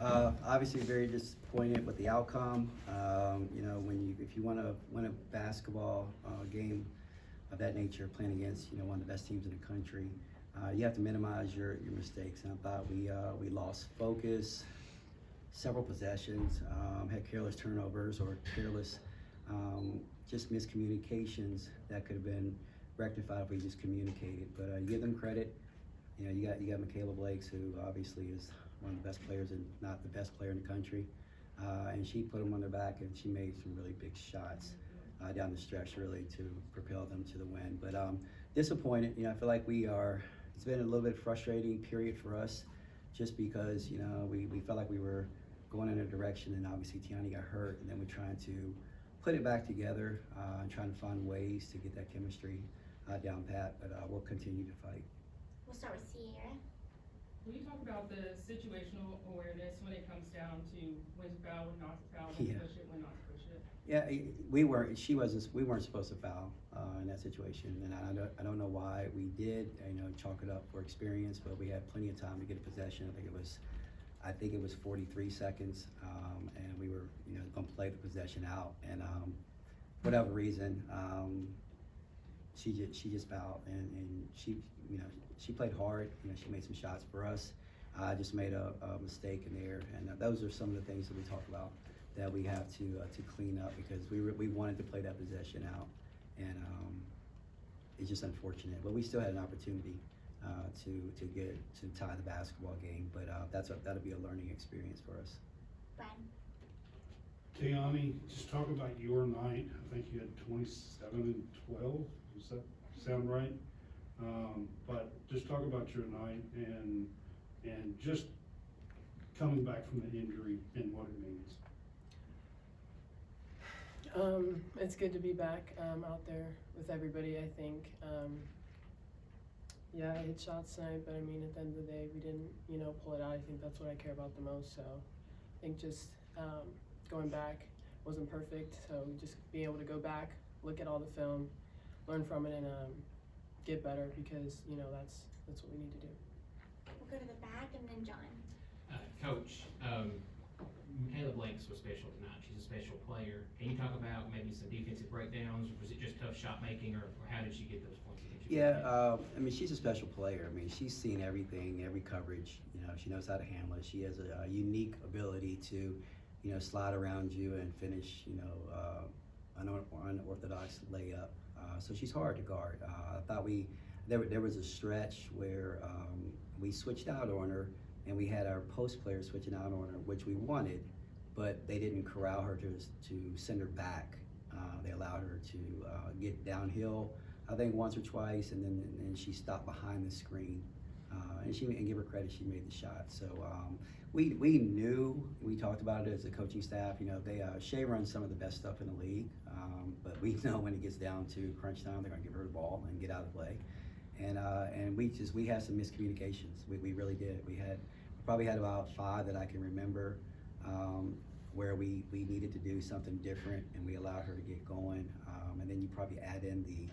Obviously, very disappointed with the outcome. You know, if you want to win a basketball game of that nature, playing against one of the best teams in the country, you have to minimize your mistakes. And I thought we lost focus, several possessions, had careless turnovers or careless just miscommunications that could have been rectified if we just communicated. But you give them credit. You know, you got Michaela Blakes, who obviously is one of the best players, and not the best player in the country. And she put them on their back, and she made some really big shots down the stretch, really, to propel them to the win. But disappointed. You know, I feel like it's been a little bit frustrating period for us, just because we felt like we were going in a direction, and obviously Teonni got hurt, and then we're trying to put it back together and trying to find ways to get that chemistry down pat. But we'll continue to fight. We'll start with Sierra. When you talk about the situational awareness when it comes down to when to foul, when not to foul, when to push it, when not to push it? Yeah, we weren't supposed to foul in that situation, and I don't know why we did. Chalk it up for experience, but we had plenty of time to get a possession. I think it was 43 seconds, and we were going to play the possession out, and for whatever reason, she just fouled, and she played hard. She made some shots for us. Just made a mistake in there, and those are some of the things that we talk about that we have to clean up, because we wanted to play that possession out, and it's just unfortunate. But we still had an opportunity to tie the basketball game, but that'll be a learning experience for us. Brian. Teonni, just talk about your night. I think you had 27 and 12. Does that sound right? But just talk about your night and just coming back from the injury and what it means. It's good to be back out there with everybody, I think. Yeah, I hit shots tonight, but I mean, at the end of the day, we didn't, pull it out. I think that's what I care about the most. So I think just going back wasn't perfect. So just being able to go back, look at all the film, learn from it, and get better, because that's what we need to do. We'll go to the back, and then John. Coach, Michaela Blakes was special tonight. She's a special player. Can you talk about maybe some defensive breakdowns, or was it just tough shot making, or how did she get those points? Yeah, I mean, she's a special player. I mean, she's seen everything, every coverage. She knows how to handle it. She has a unique ability to, slide around you and finish, an unorthodox layup. So she's hard to guard. I thought there was a stretch where we switched out on her, and we had our post players switching out on her, which we wanted, but they didn't corral her to send her back. They allowed her to get downhill, I think once or twice, and then she stopped behind the screen. And give her credit, she made the shot. So we knew, we talked about it as a coaching staff. Shea runs some of the best stuff in the league, but we know when it gets down to crunch time, they're gonna give her the ball and get out of play. And we had some miscommunications. We really did. We probably had about 5 that I can remember, where we needed to do something different, and we allowed her to get going. And then you probably add in the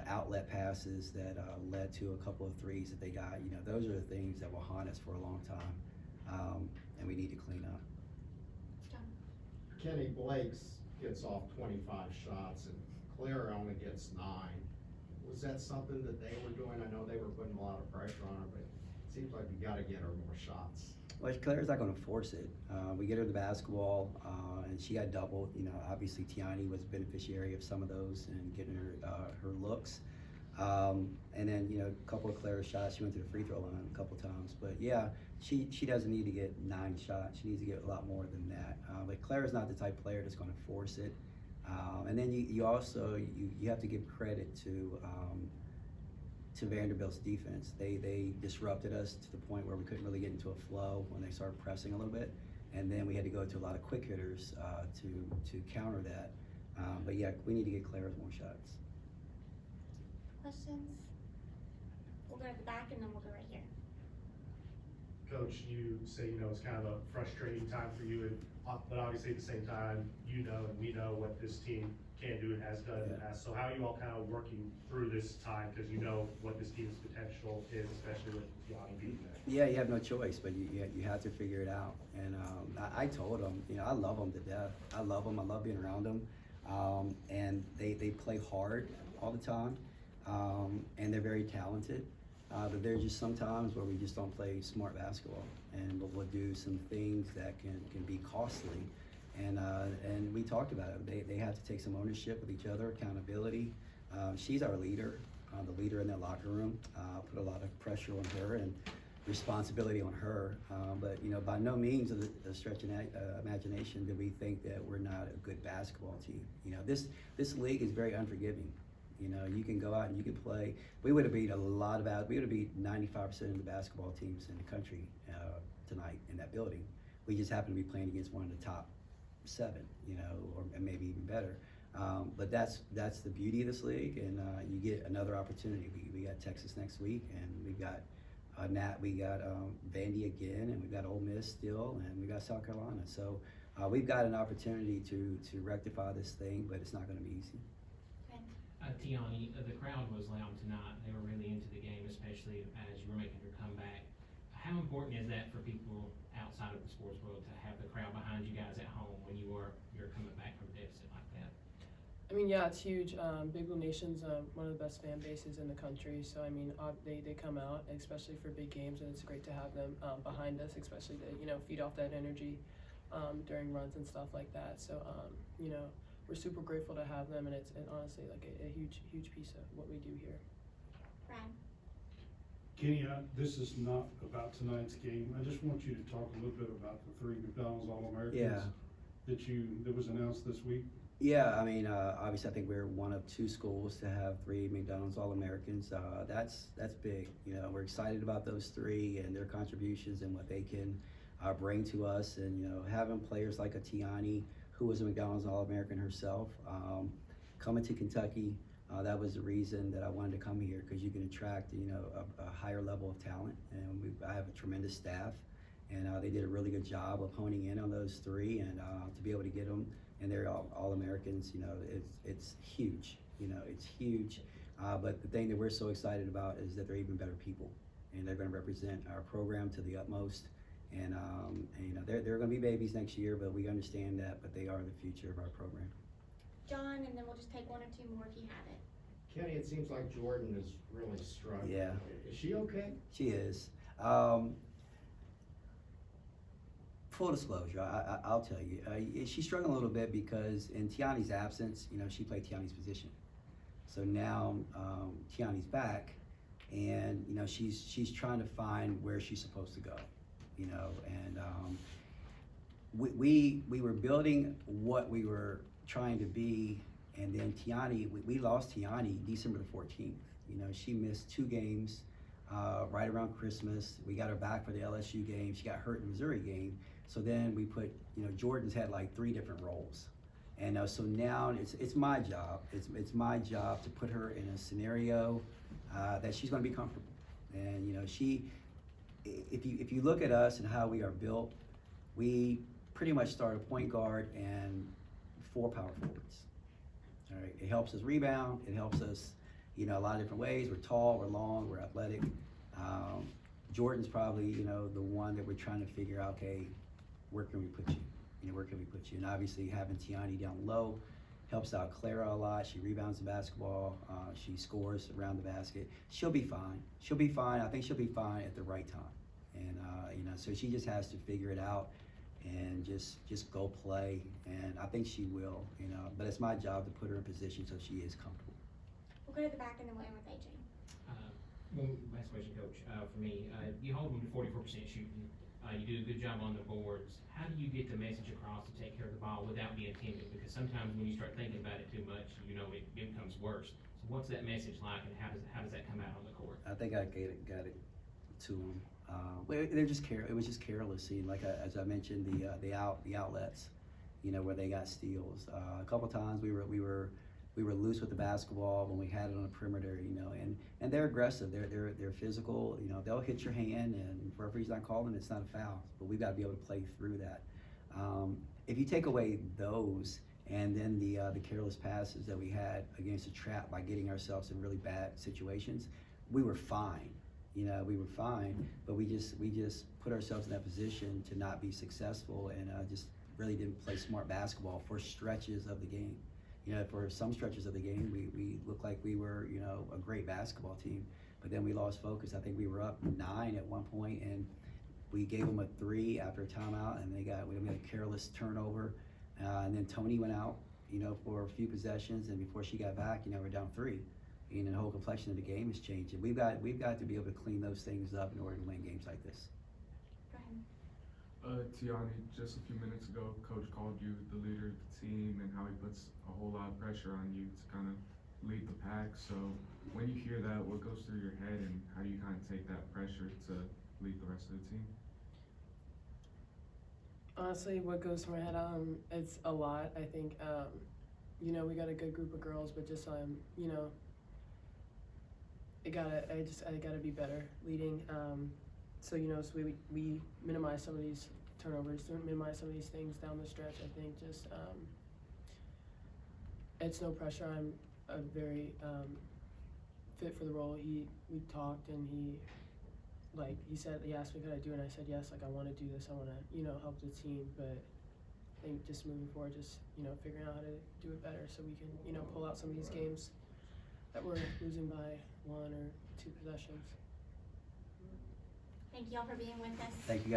outlet passes that led to a couple of threes that they got. Those are the things that will haunt us for a long time, and we need to clean up. John. Kenny Blakes gets off 25 shots, and Clara only gets 9. Was that something that they were doing? I know they were putting a lot of pressure on her, but it seems like you got to get her more shots. Well, Claire's not going to force it. We get her the basketball, and she got doubled. Obviously Teonni was a beneficiary of some of those and getting her looks. And then a couple of Claire's shots, she went to the free throw line a couple of times. But yeah, she doesn't need to get 9 shots. She needs to get a lot more than that. But Claire's not the type of player that's going to force it. And then you also have to give credit to Vanderbilt's defense. They disrupted us to the point where we couldn't really get into a flow when they started pressing a little bit, and then we had to go to a lot of quick hitters to counter that. But yeah, we need to get Claire's more shots. Questions? We'll go to the back, and then we'll go right here. Coach, you say it's kind of a frustrating time for you, but obviously at the same time, and we know what this team can do and has done in the Yeah. past. So how are you all kind of working through this time, because you know what this team's potential is, especially with Yanni being there? Yeah, you have no choice, but you have to figure it out. And I told them, you know, I love them to death. I love them. I love being around them. And they play hard all the time, and they're very talented. But there's just some times where we just don't play smart basketball, and we'll do some things that can be costly. And we talked about it. They have to take some ownership with each other, accountability. She's our leader, the leader in that locker room. Put a lot of pressure on her and responsibility on her. But you know, by no means of a stretch of imagination do we think that we're not a good basketball team. You know, this league is very unforgiving. You know, you can go out and you can play. We would have beat we would have beat 95% of the basketball teams in the country tonight in that building. We just happen to be playing against one of the top 7, you know, or maybe even better. But that's the beauty of this league, and you get another opportunity. We got Texas next week, and we got Vandy again, and we've got Ole Miss still, and we got South Carolina. So we've got an opportunity to rectify this thing, but it's not going to be easy. Teonni, the crowd was loud tonight. They were really into the game, especially as you were making your comeback. How important is that for people outside of the sports world to have the crowd behind you guys at home when you're coming back from a deficit like that? I mean, yeah, it's huge. Big Blue Nation's one of the best fan bases in the country. So, I mean, they come out, especially for big games, and it's great to have them behind us, especially to, you know, feed off that energy during runs and stuff like that. So, you know, we're super grateful to have them, and it's honestly like a huge piece of what we do here. Brad. Kenny, this is not about tonight's game. I just want you to talk a little bit about the 3 McDonald's All-Americans that was announced this week. Yeah, I mean, obviously, I think we're one of 2 schools to have 3 McDonald's All-Americans. That's big. You know, we're excited about those 3 and their contributions and what they can bring to us. And you know, having players like a Teonni, who was a McDonald's All-American herself, coming to Kentucky. That was the reason that I wanted to come here, because you can attract, you know, a higher level of talent, and I have a tremendous staff, and they did a really good job of honing in on those 3, and to be able to get them, and they're all Americans, you know, it's huge, you know, it's huge. But the thing that we're so excited about is that they're even better people, and they're going to represent our program to the utmost. And you know, they're going to be babies next year, but we understand that. But they are the future of our program. John, and then we'll just take 1 or 2 more if you have it. Kenny, it seems like Jordan is really struggling. Yeah. Is she okay? She is. Full disclosure, I'll tell you, she's struggling a little bit because in Teonni's absence, you know, she played Teonni's position. So now Teonni's back, and you know, she's trying to find where she's supposed to go. You know, and we were building what we were trying to be, and then Teonni, we lost Teonni December the 14th. You know, she missed 2 games right around Christmas. We got her back for the LSU game. She got hurt in the Missouri game. So then we put, you know, Jordan's had like 3 different roles, and so now it's my job. It's my job to put her in a scenario that she's going to be comfortable, and you know, if you look at us and how we are built, we pretty much start a point guard and 4 power forwards. All right, it helps us rebound. It helps us, you know, a lot of different ways. We're tall, we're long, we're athletic. Jordan's probably, you know, the one that we're trying to figure out, okay, where can we put you? You know, where can we put you? And obviously having Teonni down low helps out Clara a lot. She rebounds the basketball. She scores around the basket. She'll be fine. She'll be fine. I think she'll be fine at the right time. And you know, so she just has to figure it out and just go play. And I think she will. You know, but it's my job to put her in position so she is comfortable. We'll go to the back and then we'll end with AJ. One last question, Coach, for me. You hold them to 44% shooting. You do a good job on the boards. How do you get the message across to take care of the ball without being timid? Because sometimes when you start thinking about it too much, you know, it becomes worse. So what's that message like, and how does that come out on the court? I think I got it to them. They're just it was just careless. See, like as I mentioned, the outlets, you know, where they got steals. A couple times we were loose with the basketball when we had it on the perimeter, you know, and they're aggressive. They're physical. You know, they'll hit your hand, and if referee's not calling, it's not a foul. But we've got to be able to play through that. If you take away those And then the careless passes that we had against the trap by getting ourselves in really bad situations, we were fine. We were fine, but we just put ourselves in that position to not be successful, and just really didn't play smart basketball for stretches of the game. For some stretches of the game, we looked like we were, a great basketball team, but then we lost focus. I think we were up 9 at one point, and we gave them a 3 after a timeout, and we made a careless turnover, and then Tony went out, for a few possessions, and before she got back, we're down 3. And the whole complexion of the game is changing. We've got to be able to clean those things up in order to win games like this. Go ahead. Teonni, just a few minutes ago, Coach called you the leader of the team and how he puts a whole lot of pressure on you to kind of lead the pack. So when you hear that, what goes through your head, and how do you kind of take that pressure to lead the rest of the team? Honestly, what goes through my head, it's a lot. I think, we got a good group of girls, but just, I gotta be better leading. So we minimize some of these turnovers, minimize some of these things down the stretch. I think just it's no pressure. I'm a very fit for the role. We talked, and he asked me could I do it, and I said yes. I want to do this. I want to help the team, but I think just moving forward, just figuring out how to do it better so we can pull out some of these games that we're losing by 1 or 2 possessions. Thank you all for being with us. Thank you, guys.